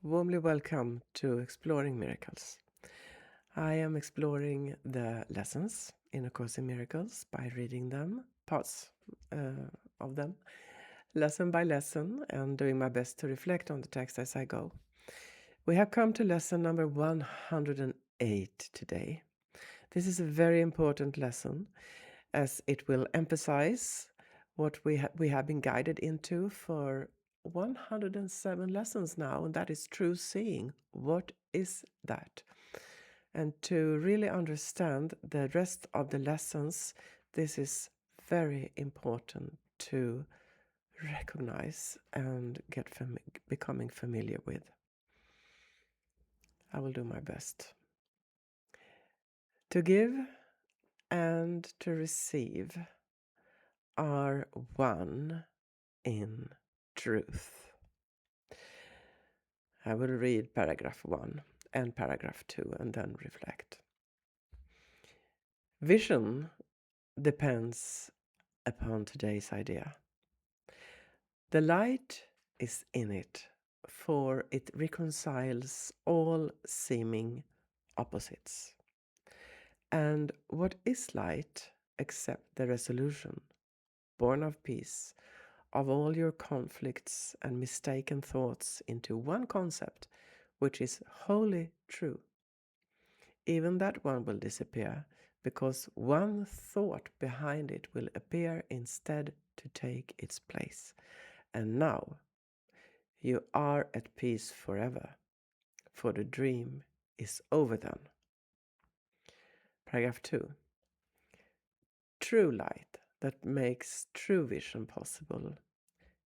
warmly welcome to Exploring Miracles. I am exploring the lessons in A Course in Miracles by reading them, parts of them, lesson by lesson, and doing my best to reflect on the text as I go. We have come to lesson number 108 today. This is a very important lesson as it will emphasize what we have been guided into for 107 lessons now, and that is true seeing. What is that? And to really understand the rest of the lessons, this is very important to recognize and get becoming familiar with. I will do my best. To give and to receive are one in truth. I will read paragraph 1 and paragraph 2 and then reflect. Vision depends upon today's idea. The light is in it, for it reconciles all seeming opposites. And what is light except the resolution, born of peace, of all your conflicts and mistaken thoughts into one concept, which is wholly true? Even that one will disappear, because one thought behind it will appear instead to take its place. And now you are at peace forever, for the dream is over then. Paragraph 2. True light that makes true vision possible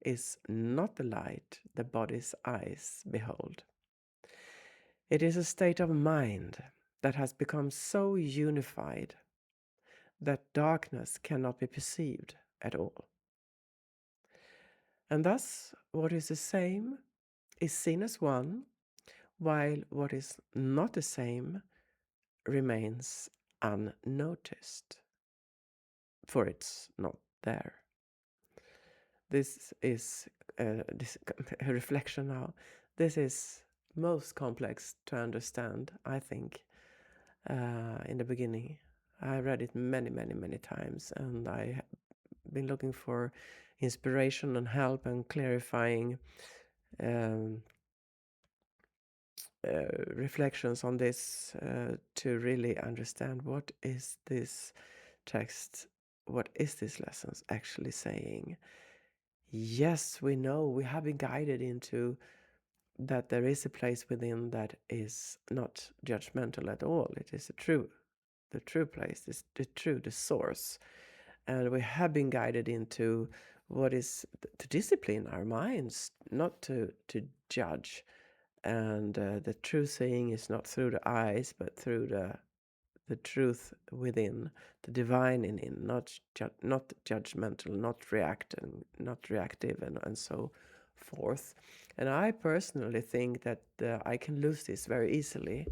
is not the light the body's eyes behold. It is a state of mind that has become so unified that darkness cannot be perceived at all. And thus, what is the same is seen as one, while what is not the same remains unnoticed, for it's not there. This is a reflection now. This is most complex to understand, I think, in the beginning. I read it many, many, many times, and I have been looking for inspiration and help and clarifying reflections on this to really understand what is this text, what is this lesson actually saying. Yes, we know we have been guided into that there is a place within that is not judgmental at all. It is the true place, the source. And we have been guided into what is to discipline our minds, not to judge. And the true seeing is not through the eyes, but through the truth within, the divine in, not judgmental, not reactive, and so forth. And I personally think that I can lose this very easily.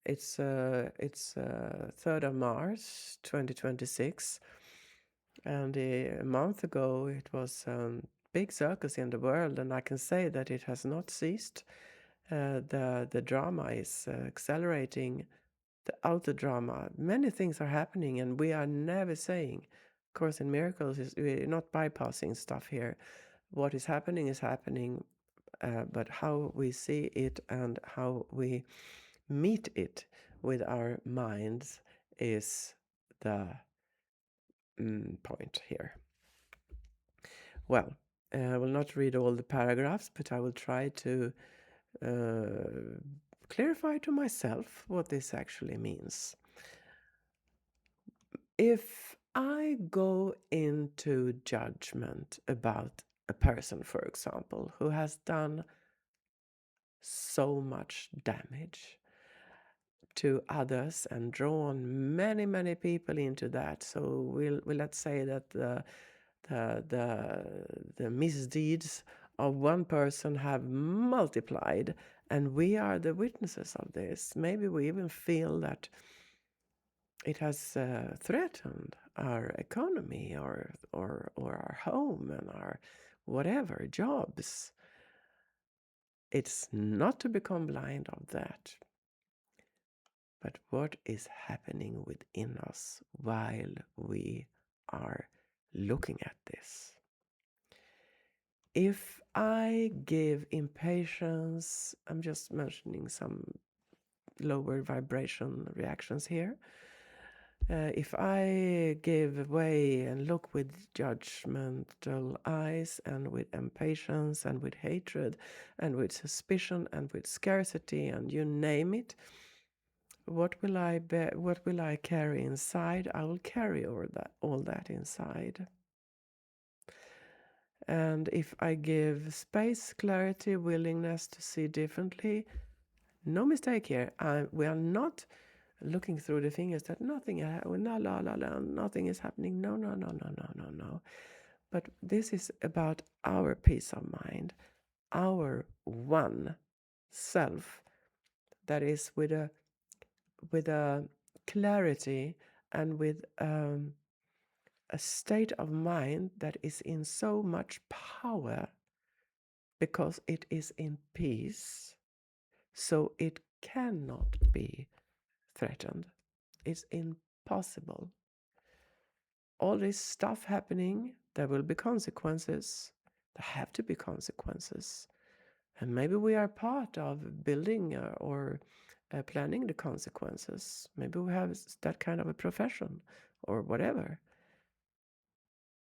It's 3rd of March 2026, and a month ago it was big circus in the world, and I can say that it has not ceased. The drama is accelerating, the outer drama. Many things are happening, and we are never saying. Course in Miracles we're not bypassing stuff here. What is happening, but how we see it and how we meet it with our minds is the point here. Well, I will not read all the paragraphs, but I will try to clarify to myself what this actually means. If I go into judgment about a person, for example, who has done so much damage to others and drawn many, many people into that, so let's say that the misdeeds of one person have multiplied, and we are the witnesses of this. Maybe we even feel that it has threatened our economy or our home and our whatever jobs. It's not to become blind of that, but what is happening within us while we are looking at this. If I give impatience, I'm just mentioning some lower vibration reactions here. If I give way and look with judgmental eyes and with impatience and with hatred and with suspicion and with scarcity and you name it, what will I carry inside? I will carry all that inside. And if I give space, clarity, willingness to see differently, no mistake here. We are not looking through the fingers that nothing is happening. No. But this is about our peace of mind, our one self that is with a clarity and with a state of mind that is in so much power because it is in peace, so it cannot be threatened. It's impossible. All this stuff happening, there will be consequences. There have to be consequences. And maybe we are part of building or planning the consequences. Maybe we have that kind of a profession or whatever.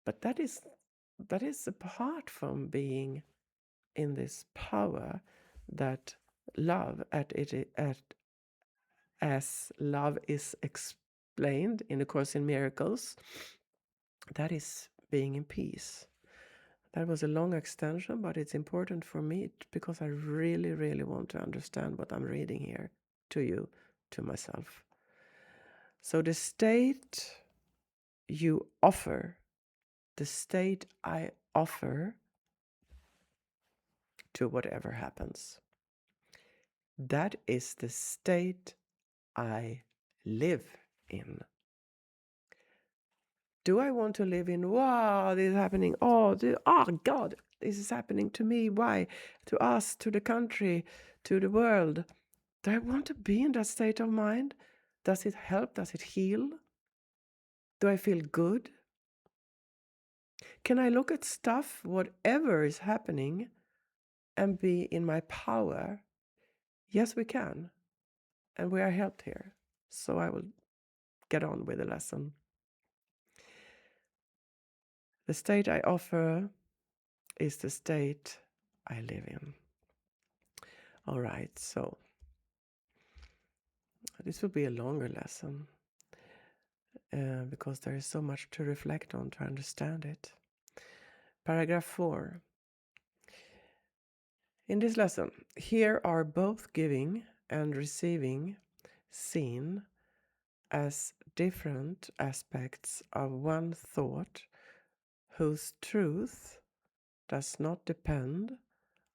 But that is apart from being in this power that love as love is explained in the Course in Miracles, that is being in peace. That was a long extension, but it's important for me because I really, really want to understand what I'm reading here to you, to myself. So the state you offer, the state I offer to whatever happens, that is the state I live in. Do I want to live in, wow, this is happening, oh God, this is happening to me, why? To us, to the country, to the world. Do I want to be in that state of mind? Does it help? Does it heal? Do I feel good? Can I look at stuff, whatever is happening, and be in my power? Yes, we can. And we are helped here. So I will get on with the lesson. The state I offer is the state I live in. All right, so this will be a longer lesson because there is so much to reflect on to understand it. Paragraph 4. In this lesson, here are both giving and receiving seen as different aspects of one thought whose truth does not depend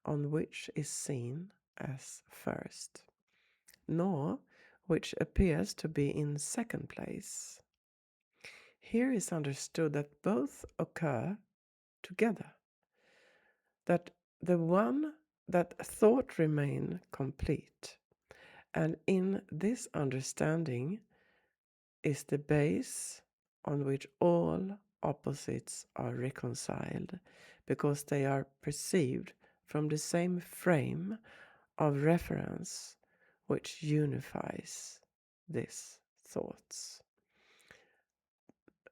on which is seen as first, nor which appears to be in second place. Here is understood that both occur together, that thought remain complete, and in this understanding is the base on which all opposites are reconciled, because they are perceived from the same frame of reference which unifies these thoughts.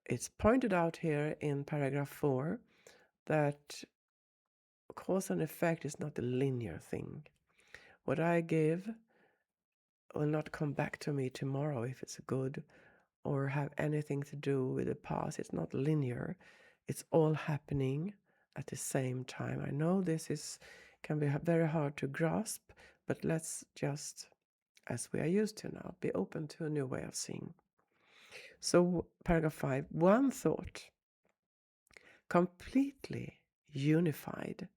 It's pointed out here in paragraph 4 that cause and effect is not a linear thing. What I give will not come back to me tomorrow if it's good or have anything to do with the past. It's not linear. It's all happening at the same time. I know this can be very hard to grasp, but let's just, as we are used to now, be open to a new way of seeing. So paragraph 5, one thought, completely unified,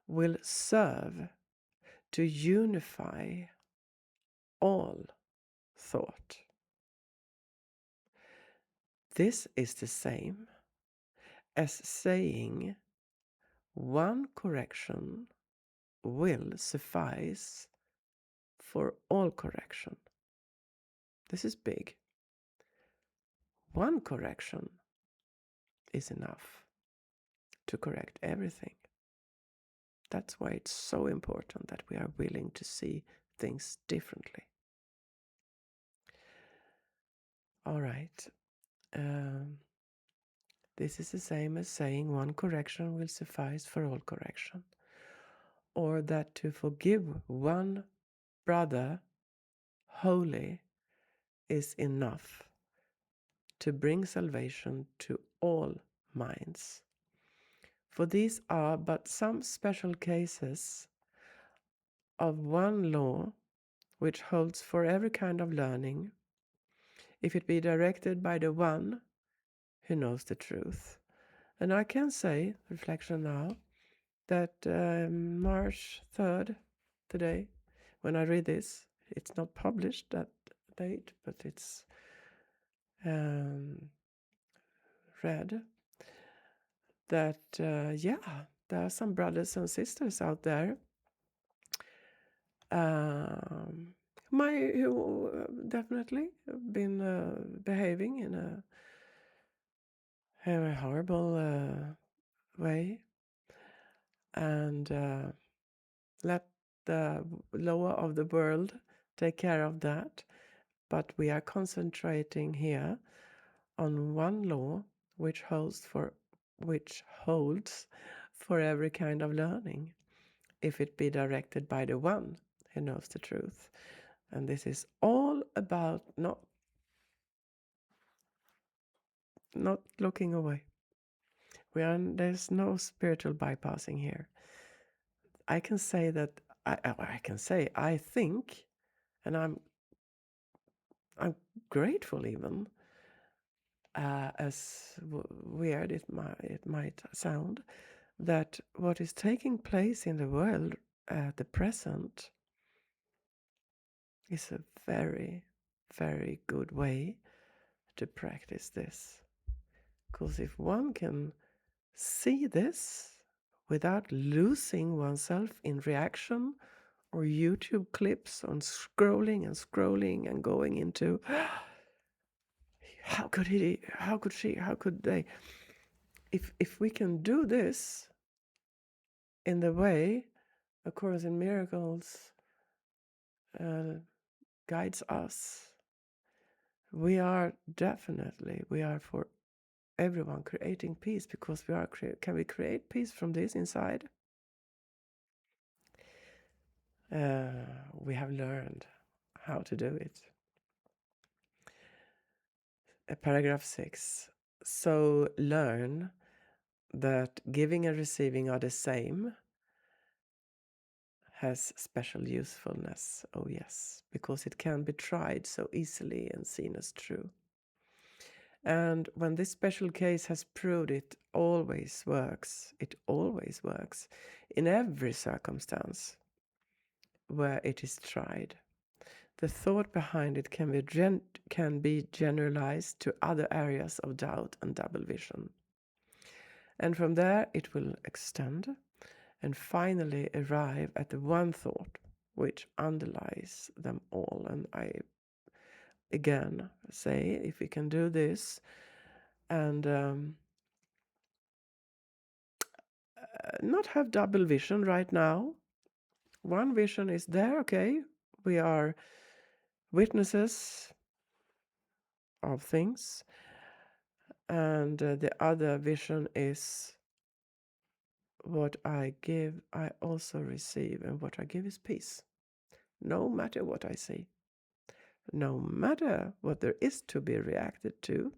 will serve to unify all thought. This is the same as saying one correction will suffice for all correction. This is big. One correction is enough to correct everything. That's why it's so important that we are willing to see things differently. All right. This is the same as saying one correction will suffice for all correction. Or that to forgive one brother wholly is enough to bring salvation to all minds. For these are but some special cases of one law which holds for every kind of learning, if it be directed by the one who knows the truth. And I can say, reflection now, that March 3rd, today, when I read this, it's not published that date, but it's read, that, there are some brothers and sisters out there who definitely been behaving in a very horrible way, and let the law of the world take care of that. But we are concentrating here on one law which holds for every kind of learning, if it be directed by the one who knows the truth. And this is all about not looking away. There's no spiritual bypassing here. I can say that I think, and I'm grateful even, as weird it might sound, that what is taking place in the world at the present is a very, very good way to practice this. Because if one can see this without losing oneself in reaction or YouTube clips on scrolling and going into how could he, how could she, how could they, if we can do this in the way A Course in Miracles guides us, we are for everyone creating peace, because can we create peace from this inside? We have learned how to do it. Paragraph 6. So learn that giving and receiving are the same has special usefulness. Oh yes, because it can be tried so easily and seen as true. And when this special case has proved it always works in every circumstance where it is tried. The thought behind it can be generalized to other areas of doubt and double vision. And from there it will extend and finally arrive at the one thought which underlies them all. And I again say, if we can do this and not have double vision right now, one vision is there, okay, we are witnesses of things, and the other vision is what I give, I also receive, and what I give is peace, no matter what I see, no matter what there is to be reacted to.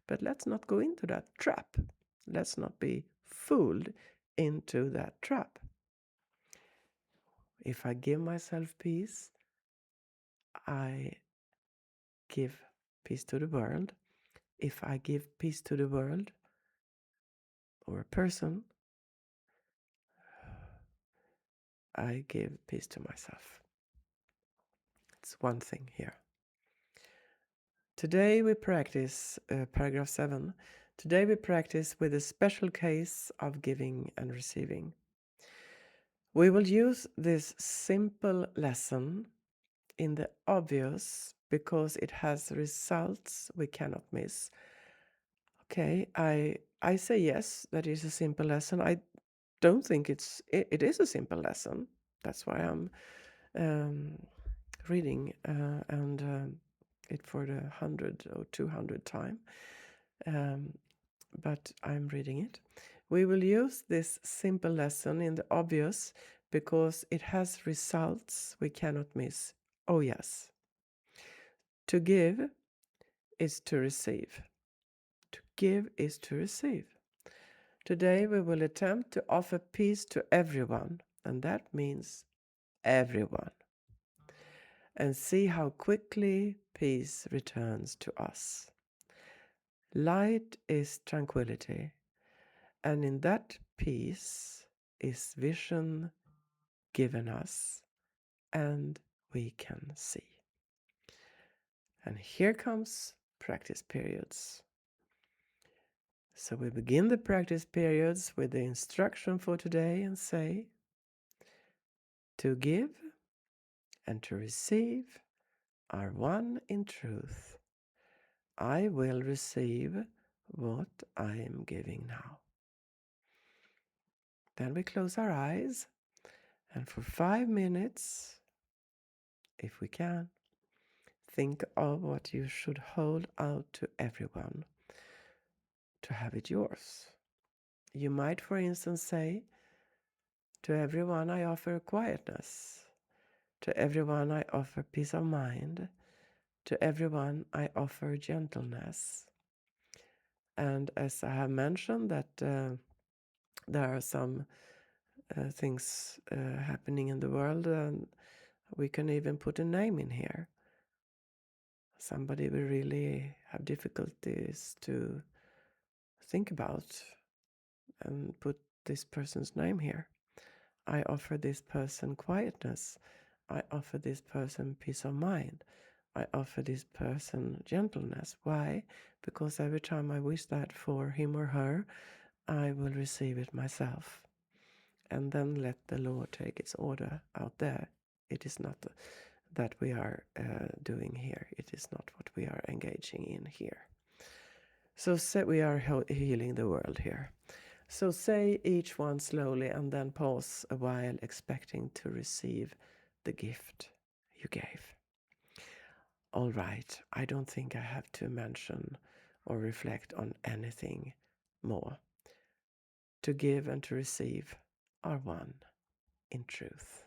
But let's not go into that trap. Let's not be fooled into that trap. If I give myself peace, I give peace to the world. If I give peace to the world or a person, I give peace to myself. It's one thing here. Today we practice, paragraph 7. Today we practice with a special case of giving and receiving. We will use this simple lesson in the obvious because it has results we cannot miss. Okay, I say yes, that is a simple lesson. I don't think it is a simple lesson. That's why I'm reading and it for the 100 or 200 time. But I'm reading it. We will use this simple lesson in the obvious because it has results we cannot miss. Oh, yes. To give is to receive. To give is to receive. Today we will attempt to offer peace to everyone, and that means everyone, and see how quickly peace returns to us. Light is tranquility, and in that peace is vision given us, and we can see. And here comes practice periods. So we begin the practice periods with the instruction for today and say, to give and to receive are one in truth. I will receive what I am giving now. Then we close our eyes and for 5 minutes, if we can, think of what you should hold out to everyone to have it yours. You might, for instance, say, to everyone I offer quietness. To everyone I offer peace of mind. To everyone I offer gentleness. And as I have mentioned that there are some things happening in the world, and we can even put a name in here. Somebody we really have difficulties to think about and put this person's name here. I offer this person quietness. I offer this person peace of mind. I offer this person gentleness. Why? Because every time I wish that for him or her, I will receive it myself. And then let the Lord take its order out there. It is not that we are doing here. It is not what we are engaging in here. So say we are healing the world here. So say each one slowly and then pause a while, expecting to receive the gift you gave. All right, I don't think I have to mention or reflect on anything more. To give and to receive are one in truth.